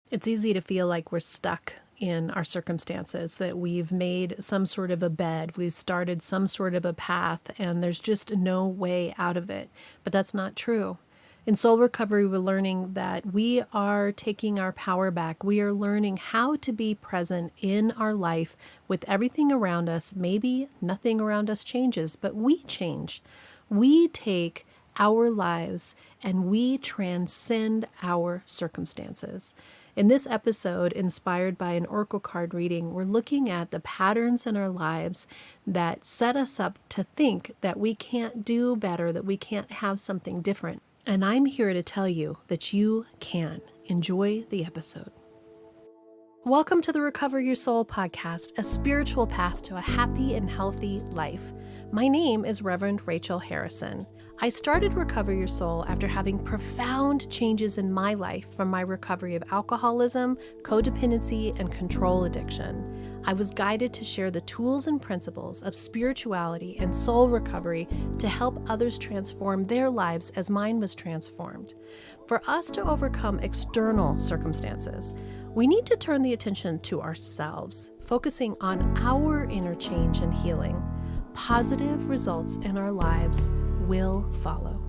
It's easy to feel like we're stuck in our circumstances, that we've made some sort of a bed, we've started some sort of a path, and there's just no way out of it. But that's not true. In soul recovery, we're learning that we are taking our power back. We are learning how to be present in our life with everything around us. Maybe nothing around us changes, but we change. We take our lives and we transcend our circumstances. In this episode, inspired by an oracle card reading, we're looking at the patterns in our lives that set us up to think that we can't do better, that we can't have something different. And I'm here to tell you that you can. Enjoy the episode. Welcome to the Recover Your Soul podcast, a spiritual path to a happy and healthy life. My name is Rev Rachel Harrison. I started Recover Your Soul after having profound changes in my life from my recovery of alcoholism, codependency, and control addiction. I was guided to share the tools and principles of spirituality and soul recovery to help others transform their lives as mine was transformed. For us to overcome external circumstances, we need to turn the attention to ourselves, focusing on our inner change and healing. Positive results in our lives will follow.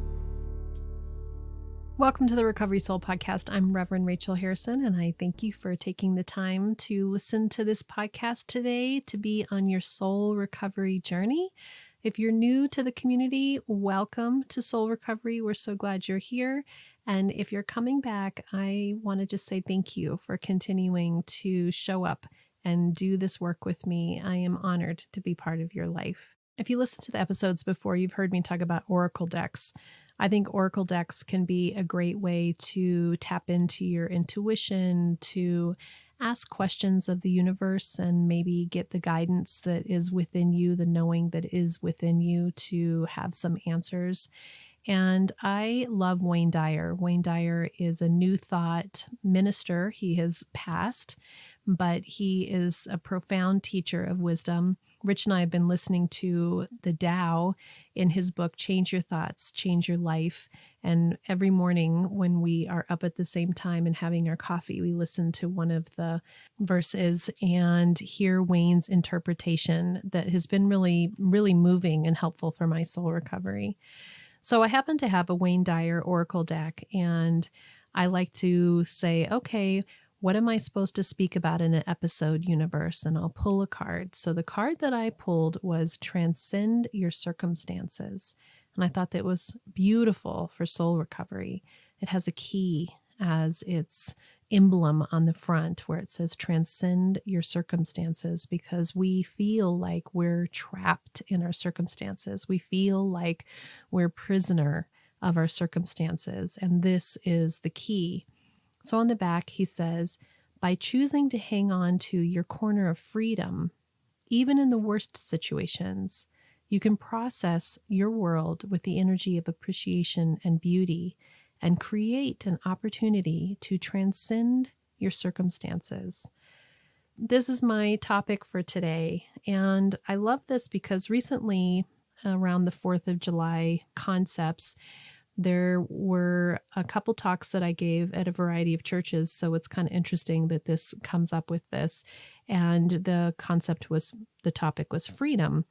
Welcome to the Recovery Soul podcast. I'm Reverend Rachel Harrison, and I thank you for taking the time to listen to this podcast today to be on your soul recovery journey. If you're new to the community, welcome to Soul Recovery. We're so glad you're here. And if you're coming back, I want to just say thank you for continuing to show up and do this work with me. I am honored to be part of your life. If you listen to the episodes before, you've heard me talk about oracle decks. I think oracle decks can be a great way to tap into your intuition, to ask questions of the universe and maybe get the guidance that is within you, the knowing that is within you to have some answers. And I love Wayne Dyer. Wayne Dyer is a New Thought minister. He has passed, but he is a profound teacher of wisdom. Rich and I have been listening to the Tao in his book, Change Your Thoughts, Change Your Life. And every morning when we are up at the same time and having our coffee, we listen to one of the verses and hear Wayne's interpretation that has been really, really moving and helpful for my soul recovery. So I happen to have a Wayne Dyer oracle deck, and I like to say, okay, what am I supposed to speak about in an episode, universe? And I'll pull a card. So the card that I pulled was Transcend Your Circumstances. And I thought that was beautiful for soul recovery. It has a key as its emblem on the front where it says transcend your circumstances, because we feel like we're trapped in our circumstances. We feel like we're prisoner of our circumstances. And this is the key. So on the back, he says, by choosing to hang on to your corner of freedom, even in the worst situations, you can process your world with the energy of appreciation and beauty and create an opportunity to transcend your circumstances. This is my topic for today, and I love this because recently, around the 4th of July concepts, there were a couple talks that I gave at a variety of churches, so it's kind of interesting that this comes up with this. And the topic was freedom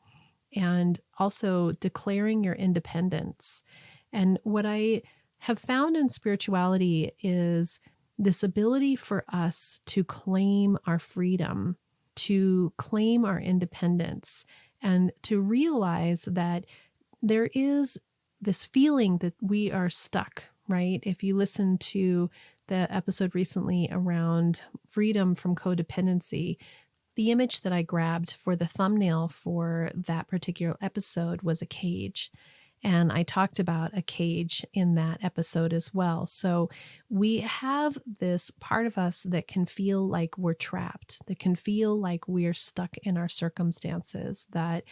and also declaring your independence. And what I have found in spirituality is this ability for us to claim our freedom, to claim our independence, and to realize that there is this feeling that we are stuck, right? If you listen to the episode recently around freedom from codependency, the image that I grabbed for the thumbnail for that particular episode was a cage. And I talked about a cage in that episode as well. So we have this part of us that can feel like we're trapped, that can feel like we're stuck in our circumstances, that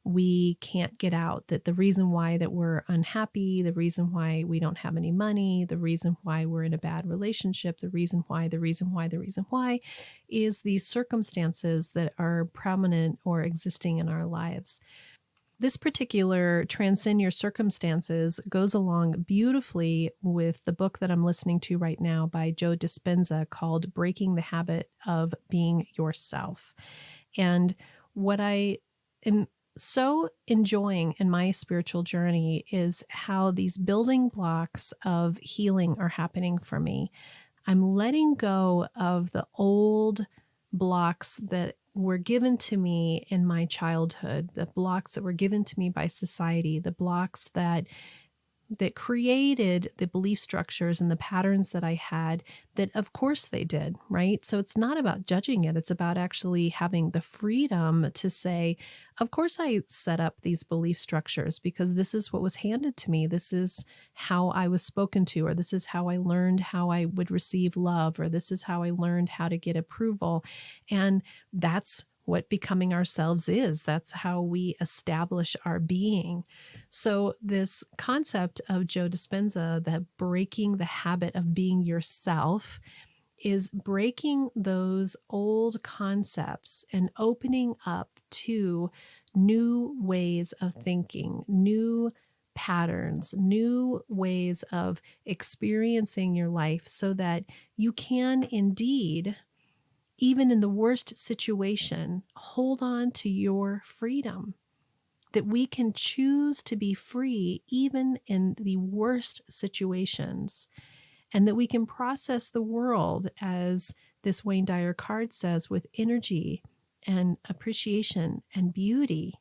we can't get out, that the reason why that we're unhappy, the reason why we don't have any money, the reason why we're in a bad relationship, the reason why is these circumstances that are prominent or existing in our lives. This particular Transcend Your Circumstances goes along beautifully with the book that I'm listening to right now by Joe Dispenza called Breaking the Habit of Being Yourself. And what I am so enjoying in my spiritual journey is how these building blocks of healing are happening for me. I'm letting go of the old blocks that were given to me in my childhood, the blocks that were given to me by society, the blocks that created the belief structures and the patterns that I had that of course they did, right? So it's not about judging it. It's about actually having the freedom to say, of course I set up these belief structures because this is what was handed to me. This is how I was spoken to, or this is how I learned how I would receive love, or this is how I learned how to get approval. And that's what becoming ourselves is. That's how we establish our being. So this concept of Joe Dispenza, that breaking the habit of being yourself, is breaking those old concepts and opening up to new ways of thinking, new patterns, new ways of experiencing your life so that you can indeed, even in the worst situation, hold on to your freedom. That we can choose to be free even in the worst situations, and that we can process the world, as this Wayne Dyer card says, with energy and appreciation and beauty,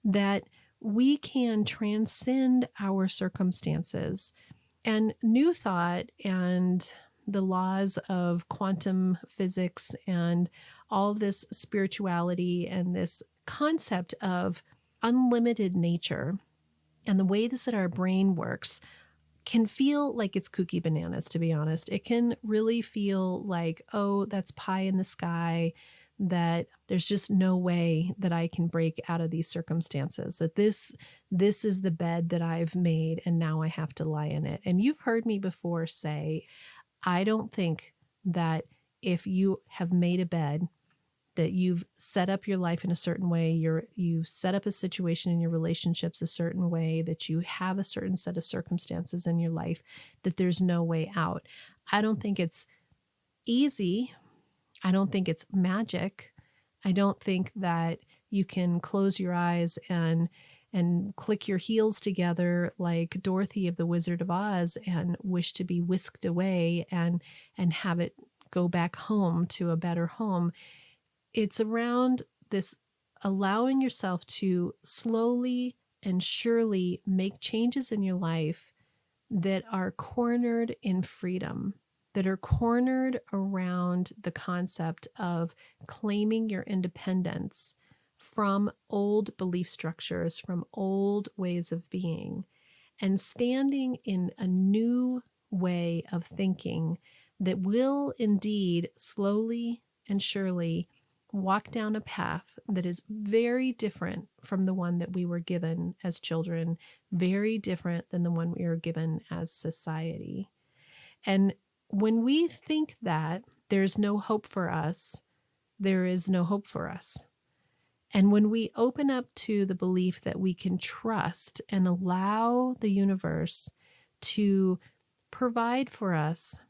that we can transcend our circumstances. And New Thought and the laws of quantum physics and all this spirituality and this concept of unlimited nature and the way that our brain works can feel like it's kooky bananas, to be honest. It can really feel like, oh, that's pie in the sky, that there's just no way that I can break out of these circumstances, that this is the bed that I've made and now I have to lie in it. And you've heard me before say, I don't think that if you have made a bed, that you've set up your life in a certain way, you've set up a situation in your relationships a certain way, that you have a certain set of circumstances in your life, that there's no way out. I don't think it's easy. I don't think it's magic. I don't think that you can close your eyes and click your heels together like Dorothy of the Wizard of Oz and wish to be whisked away and have it go back home to a better home. It's around this allowing yourself to slowly and surely make changes in your life that are cornered in freedom, that are cornered around the concept of claiming your independence from old belief structures, from old ways of being, and standing in a new way of thinking that will indeed slowly and surely walk down a path that is very different from the one that we were given as children, very different than the one we were given as society. And when we think that there's no hope for us, there is no hope for us. And when we open up to the belief that we can trust and allow the universe to provide for us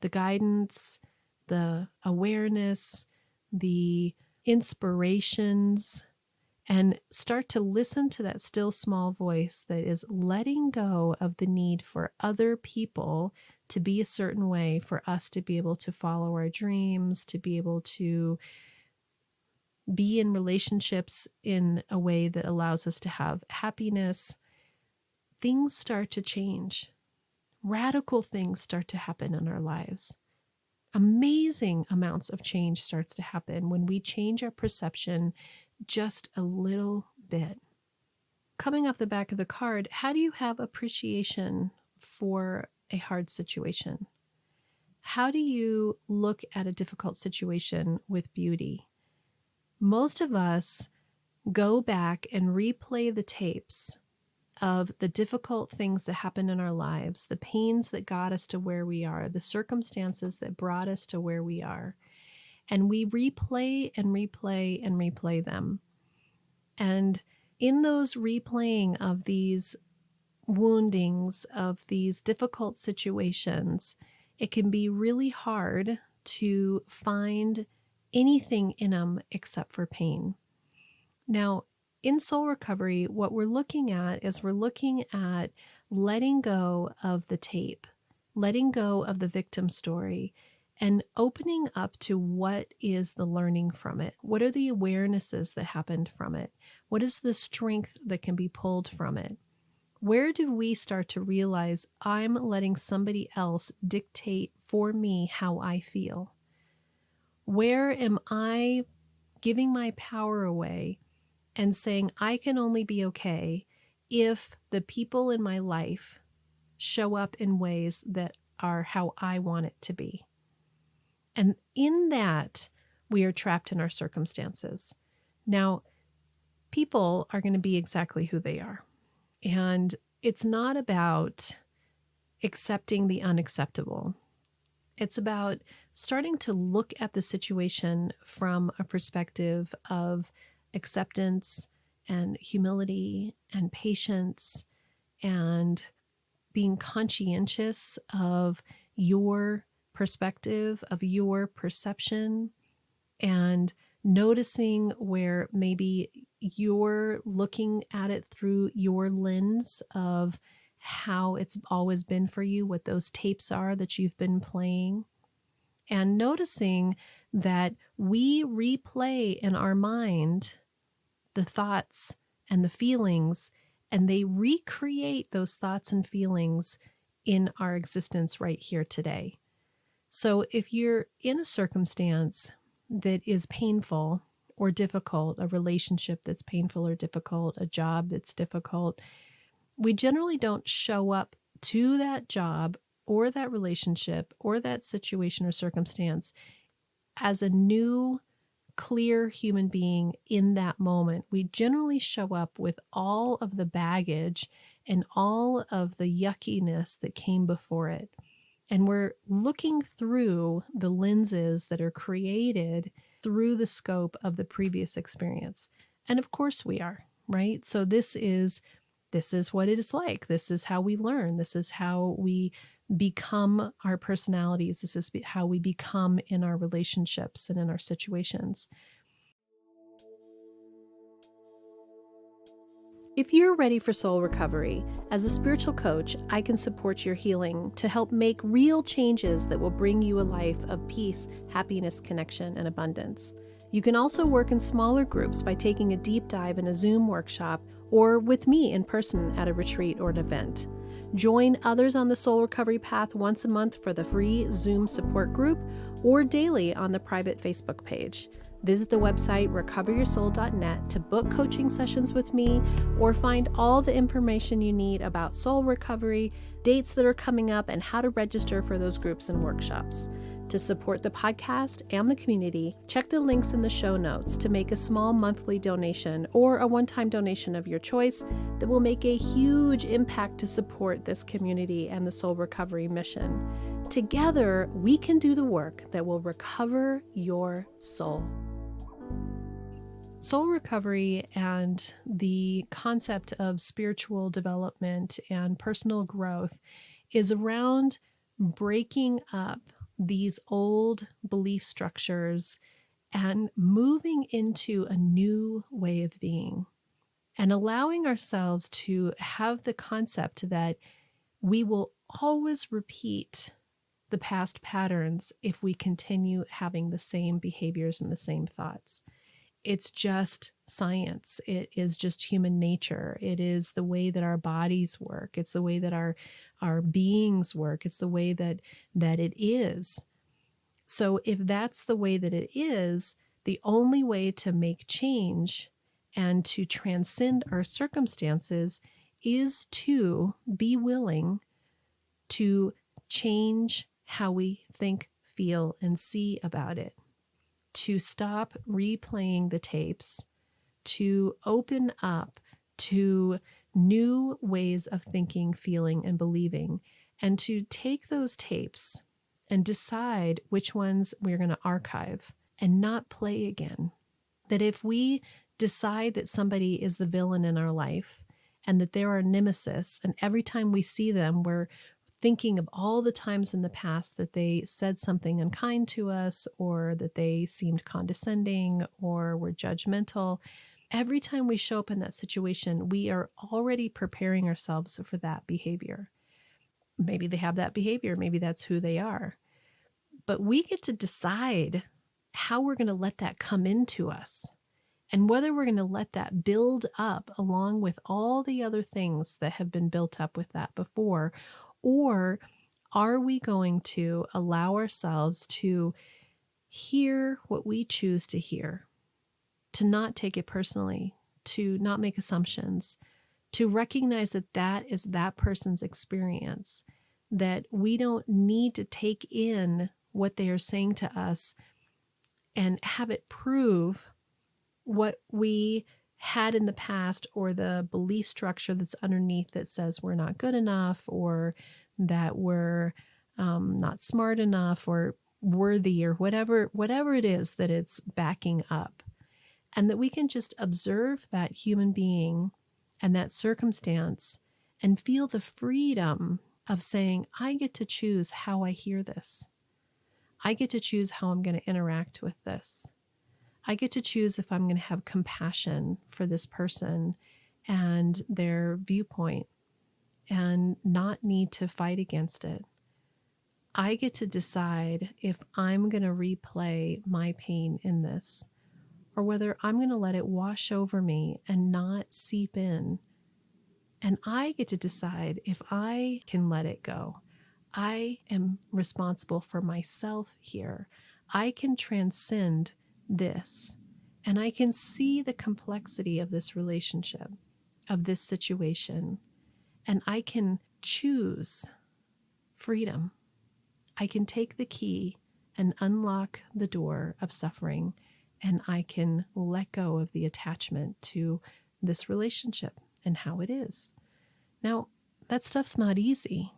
the guidance, the awareness, the inspirations, and start to listen to that still small voice that is letting go of the need for other people to be a certain way, for us to be able to follow our dreams, to be able to be in relationships in a way that allows us to have happiness, things start to change. Radical things start to happen in our lives. Amazing amounts of change starts to happen when we change our perception just a little bit. Coming off the back of the card, how do you have appreciation for a hard situation? How do you look at a difficult situation with beauty? Most of us go back and replay the tapes of the difficult things that happened in our lives, the pains that got us to where we are, the circumstances that brought us to where we are. And we replay and replay and replay them. And In those replaying of these woundings, of these difficult situations, it can be really hard to find anything in them except for pain. Now, in soul recovery, what we're looking at is we're looking at letting go of the tape, letting go of the victim story, and opening up to what is the learning from it. What are the awarenesses that happened from it? What is the strength that can be pulled from it? Where do we start to realize I'm letting somebody else dictate for me how I feel? Where am I giving my power away and saying I can only be okay if the people in my life show up in ways that are how I want it to be? And in that, we are trapped in our circumstances. Now, people are going to be exactly who they are. And it's not about accepting the unacceptable. It's about starting to look at the situation from a perspective of acceptance and humility and patience and being conscientious of your perspective, of your perception, and noticing where maybe you're looking at it through your lens of how it's always been for you, what those tapes are that you've been playing, and noticing that we replay in our mind the thoughts and the feelings, and they recreate those thoughts and feelings in our existence right here today. So if you're in a circumstance that is painful or difficult, a relationship that's painful or difficult, a job that's difficult, we generally don't show up to that job or that relationship or that situation or circumstance as a new, clear human being in that moment. We generally show up with all of the baggage and all of the yuckiness that came before it. And we're looking through the lenses that are created through the scope of the previous experience. And of course we are, right? So this is what it is like. This is how we learn. This is how we become our personalities. This is how we become in our relationships and in our situations. If you're ready for soul recovery, as a spiritual coach, I can support your healing to help make real changes that will bring you a life of peace, happiness, connection, and abundance. You can also work in smaller groups by taking a deep dive in a Zoom workshop or with me in person at a retreat or an event. Join others on the soul recovery path once a month for the free Zoom support group or daily on the private Facebook page. Visit the website recoveryoursoul.net to book coaching sessions with me or find all the information you need about soul recovery, dates that are coming up, and how to register for those groups and workshops. To support the podcast and the community, check the links in the show notes to make a small monthly donation or a one-time donation of your choice that will make a huge impact to support this community and the soul recovery mission. Together, we can do the work that will recover your soul. Soul recovery and the concept of spiritual development and personal growth is around breaking up these old belief structures and moving into a new way of being and allowing ourselves to have the concept that we will always repeat the past patterns if we continue having the same behaviors and the same thoughts. It's just science. It is just human nature. It is the way that our bodies work. It's the way that our beings work. It's the way that it is. So if that's the way that it is, the only way to make change and to transcend our circumstances is to be willing to change how we think, feel, and see about it. To stop replaying the tapes, to open up to new ways of thinking, feeling, and believing, and to take those tapes and decide which ones we're going to archive and not play again. That if we decide that somebody is the villain in our life and that they're our nemesis, and every time we see them, we're thinking of all the times in the past that they said something unkind to us, or that they seemed condescending or were judgmental. Every time we show up in that situation, we are already preparing ourselves for that behavior. Maybe they have that behavior. Maybe that's who they are. But we get to decide how we're going to let that come into us, and whether we're going to let that build up along with all the other things that have been built up with that before, or are we going to allow ourselves to hear what we choose to hear, to not take it personally, to not make assumptions, to recognize that that is that person's experience, that we don't need to take in what they are saying to us and have it prove what we had in the past, or the belief structure that's underneath that says we're not good enough, or that we're not smart enough or worthy, or whatever it is that it's backing up. And that we can just observe that human being and that circumstance and feel the freedom of saying, I get to choose how I hear this. I get to choose how I'm going to interact with this. I get to choose if I'm going to have compassion for this person and their viewpoint and not need to fight against it. I get to decide if I'm going to replay my pain in this, or whether I'm going to let it wash over me and not seep in. And I get to decide if I can let it go. I am responsible for myself here. I can transcend this, and I can see the complexity of this relationship, of this situation, and I can choose freedom. I can take the key and unlock the door of suffering, and I can let go of the attachment to this relationship and how it is. Now, that stuff's not easy,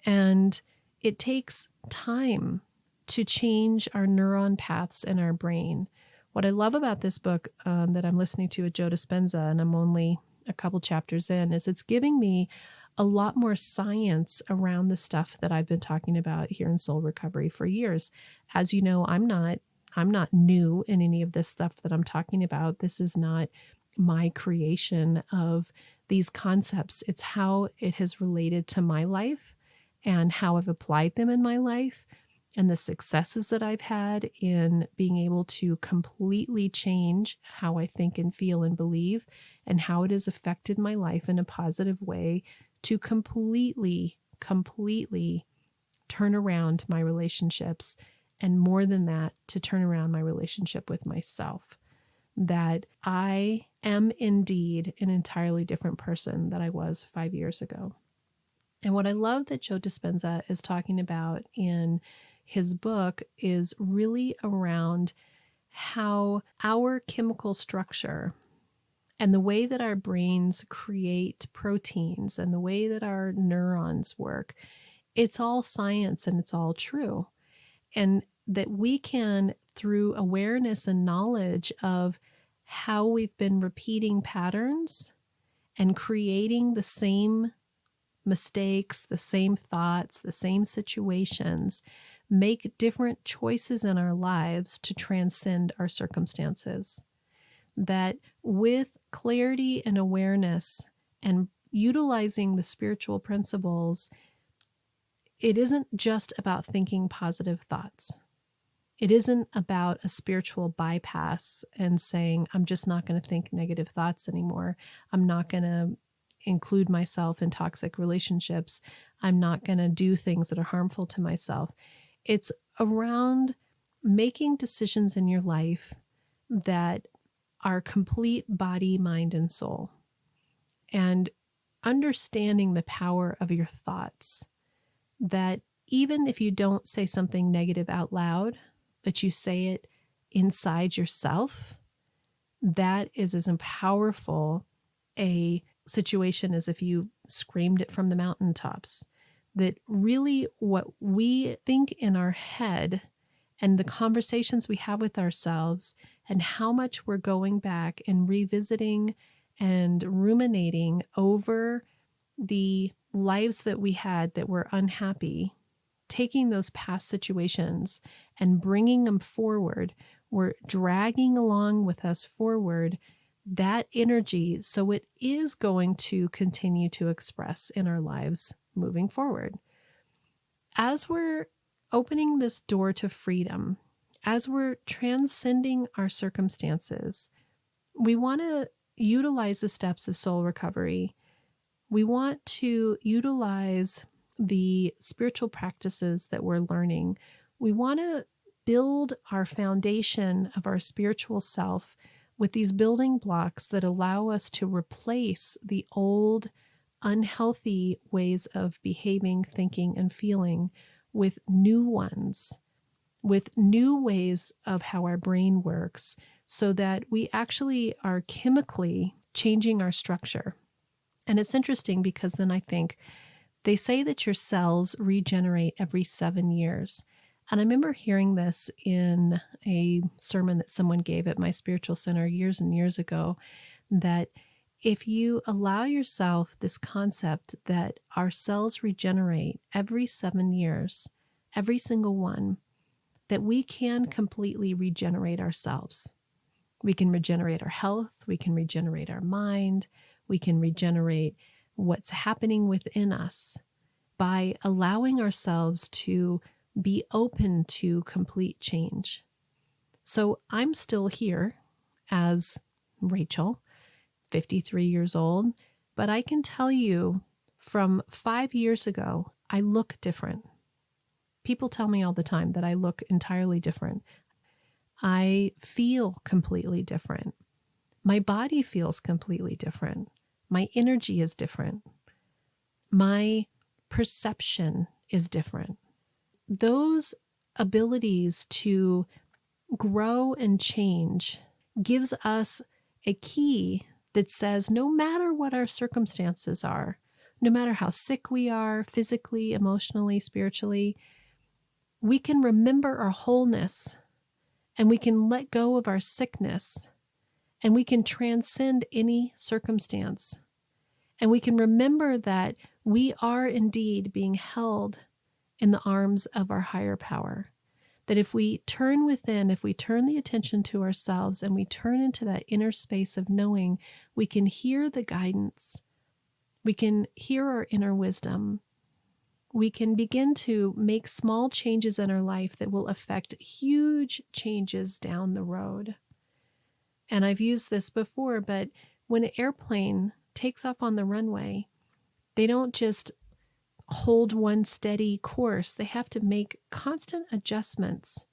and it takes time to change our neuron paths in our brain. What I love about this book that I'm listening to with Joe Dispenza, and I'm only a couple chapters in, is it's giving me a lot more science around the stuff that I've been talking about here in Soul Recovery for years. As you know, I'm not new in any of this stuff that I'm talking about. This is not my creation of these concepts. It's how it has related to my life and how I've applied them in my life, and the successes that I've had in being able to completely change how I think and feel and believe, and how it has affected my life in a positive way to completely turn around my relationships, and more than that, to turn around my relationship with myself. That I am indeed an entirely different person than I was 5 years ago. And what I love that Joe Dispenza is talking about in his book is really around how our chemical structure and the way that our brains create proteins and the way that our neurons work, it's all science and it's all true. And that we can, through awareness and knowledge of how we've been repeating patterns and creating the same mistakes, the same thoughts, the same situations, make different choices in our lives to transcend our circumstances. That with clarity and awareness and utilizing the spiritual principles, it isn't just about thinking positive thoughts. It isn't about a spiritual bypass and saying, I'm just not going to think negative thoughts anymore. I'm not going to include myself in toxic relationships. I'm not going to do things that are harmful to myself. It's around making decisions in your life that are complete body, mind, and soul, and understanding the power of your thoughts. That even if you don't say something negative out loud, but you say it inside yourself, that is as powerful a situation as if you screamed it from the mountaintops. That really what we think in our head and the conversations we have with ourselves and how much we're going back and revisiting and ruminating over the lives that we had that were unhappy, taking those past situations and bringing them forward. We're dragging along with us forward that energy, so it is going to continue to express in our lives moving forward. As we're opening this door to freedom, as we're transcending our circumstances, we want to utilize the steps of soul recovery. We want to utilize the spiritual practices that we're learning. We want to build our foundation of our spiritual self with these building blocks that allow us to replace the old, unhealthy ways of behaving, thinking, and feeling with new ones, with new ways of how our brain works, so that we actually are chemically changing our structure. And it's interesting because then I think they say that your cells regenerate every 7 years. And I remember hearing this in a sermon that someone gave at my spiritual center years and years ago, that if you allow yourself this concept that our cells regenerate every 7 years, every single one, that we can completely regenerate ourselves. We can regenerate our health, we can regenerate our mind, we can regenerate what's happening within us by allowing ourselves to be open to complete change. So I'm still here as Rachel, 53 years old, but I can tell you from 5 years ago, I look different. People tell me all the time that I look entirely different. I feel completely different. My body feels completely different. My energy is different. My perception is different. Those abilities to grow and change gives us a key that says no matter what our circumstances are, no matter how sick we are, physically, emotionally, spiritually, we can remember our wholeness, and we can let go of our sickness, and we can transcend any circumstance. And we can remember that we are indeed being held in the arms of our higher power. That if we turn within, if we turn the attention to ourselves and we turn into that inner space of knowing, we can hear the guidance. We can hear our inner wisdom. We can begin to make small changes in our life that will affect huge changes down the road. And I've used this before, but when an airplane takes off on the runway, they don't just hold one steady course. They have to make constant adjustments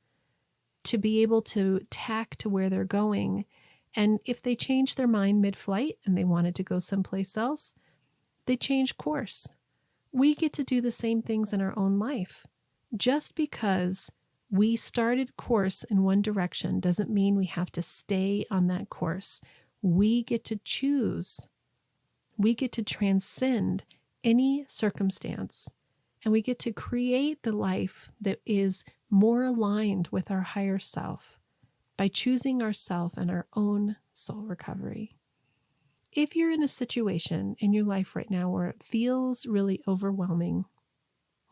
to be able to tack to where they're going. And if they change their mind mid-flight and they wanted to go someplace else, they change course. We get to do the same things in our own life. Just because we started course in one direction doesn't mean we have to stay on that course. We get to choose. We get to transcend any circumstance, and we get to create the life that is more aligned with our higher self by choosing ourself and our own soul recovery. If you're in a situation in your life right now where it feels really overwhelming,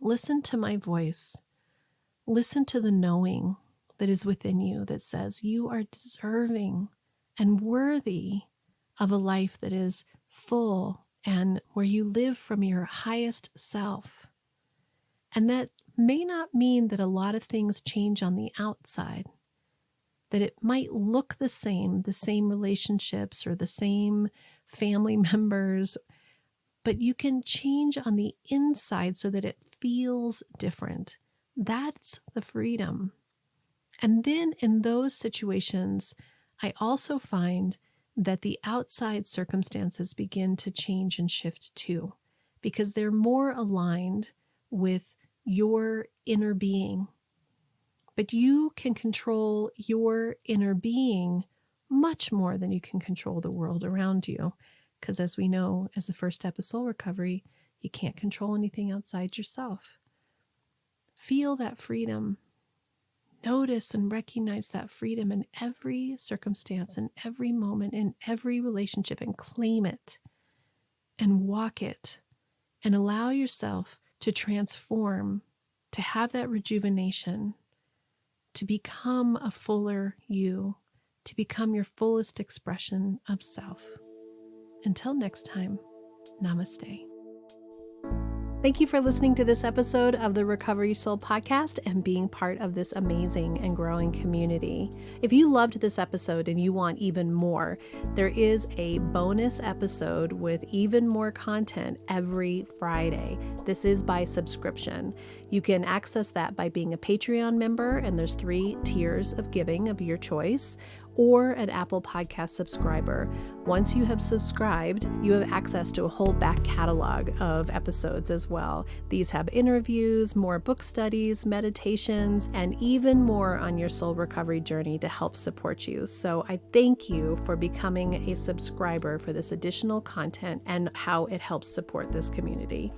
listen to my voice. Listen to the knowing that is within you that says you are deserving and worthy of a life that is full and where you live from your highest self. And that may not mean that a lot of things change on the outside, that it might look the same relationships or the same family members, but you can change on the inside so that it feels different. That's the freedom. And then in those situations, I also find that the outside circumstances begin to change and shift too, because they're more aligned with your inner being. But you can control your inner being much more than you can control the world around you. Because as we know, as the first step of soul recovery, you can't control anything outside yourself. Feel that freedom. notice and recognize that freedom in every circumstance, in every moment, in every relationship, and claim it and walk it and allow yourself to transform, to have that rejuvenation, to become a fuller you, to become your fullest expression of self. Until next time, namaste. Thank you for listening to this episode of the Recovery Soul podcast and being part of this amazing and growing community. If you loved this episode and you want even more, there is a bonus episode with even more content every Friday. This is by subscription. You can access that by being a Patreon member, and there's 3 tiers of giving of your choice, or an Apple Podcast subscriber. Once you have subscribed, you have access to a whole back catalog of episodes as well. These have interviews, more book studies, meditations, and even more on your soul recovery journey to help support you. So I thank you for becoming a subscriber for this additional content and how it helps support this community.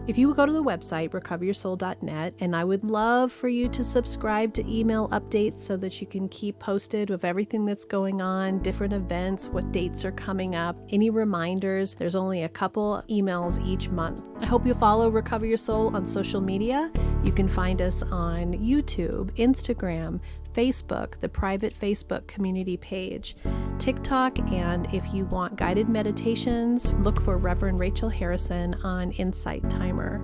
If you would go to the website, recoveryoursoul.net, and I would love for you to subscribe to email updates so that you can keep posted with everything that's going on, different events, what dates are coming up, any reminders. There's only a couple emails each month. I hope you'll follow Recover Your Soul on social media. You can find us on YouTube, Instagram, Facebook, the private Facebook community page, TikTok, and if you want guided meditations, look for Rev Rachel Harrison on Insight Timer.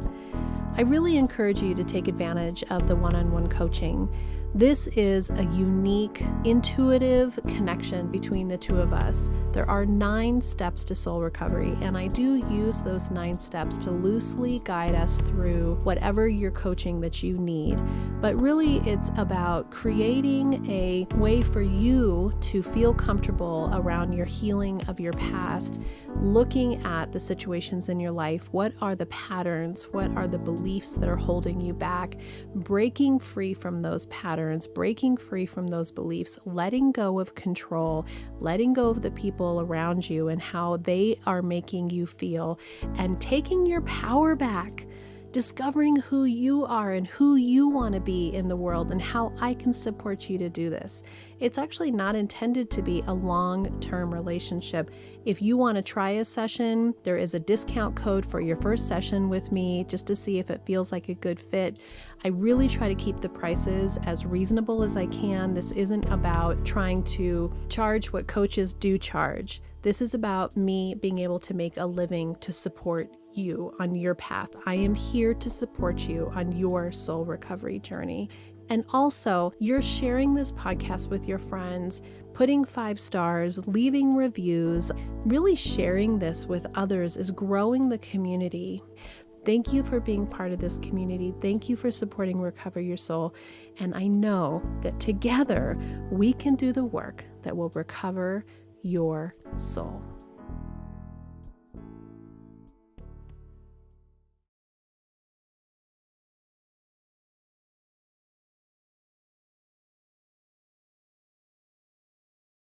I really encourage you to take advantage of the one-on-one coaching. This is a unique, intuitive connection between the two of us. There are 9 steps to soul recovery, and I do use those 9 steps to loosely guide us through whatever your coaching that you need. But really, it's about creating a way for you to feel comfortable around your healing of your past, looking at the situations in your life. What are the patterns? What are the beliefs that are holding you back? Breaking free from those patterns, breaking free from those beliefs, letting go of control, letting go of the people around you and how they are making you feel, and taking your power back. Discovering who you are and who you want to be in the world and how I can support you to do this. It's actually not intended to be a long-term relationship. If you want to try a session, there is a discount code for your first session with me just to see if it feels like a good fit. I really try to keep the prices as reasonable as I can. This isn't about trying to charge what coaches do charge. This is about me being able to make a living to support you on your path. I am here to support you on your soul recovery journey. And also, you're sharing this podcast with your friends, putting 5 stars, leaving reviews, really sharing this with others is growing the community. Thank you for being part of this community. Thank you for supporting Recover Your Soul. And I know that together we can do the work that will recover your soul.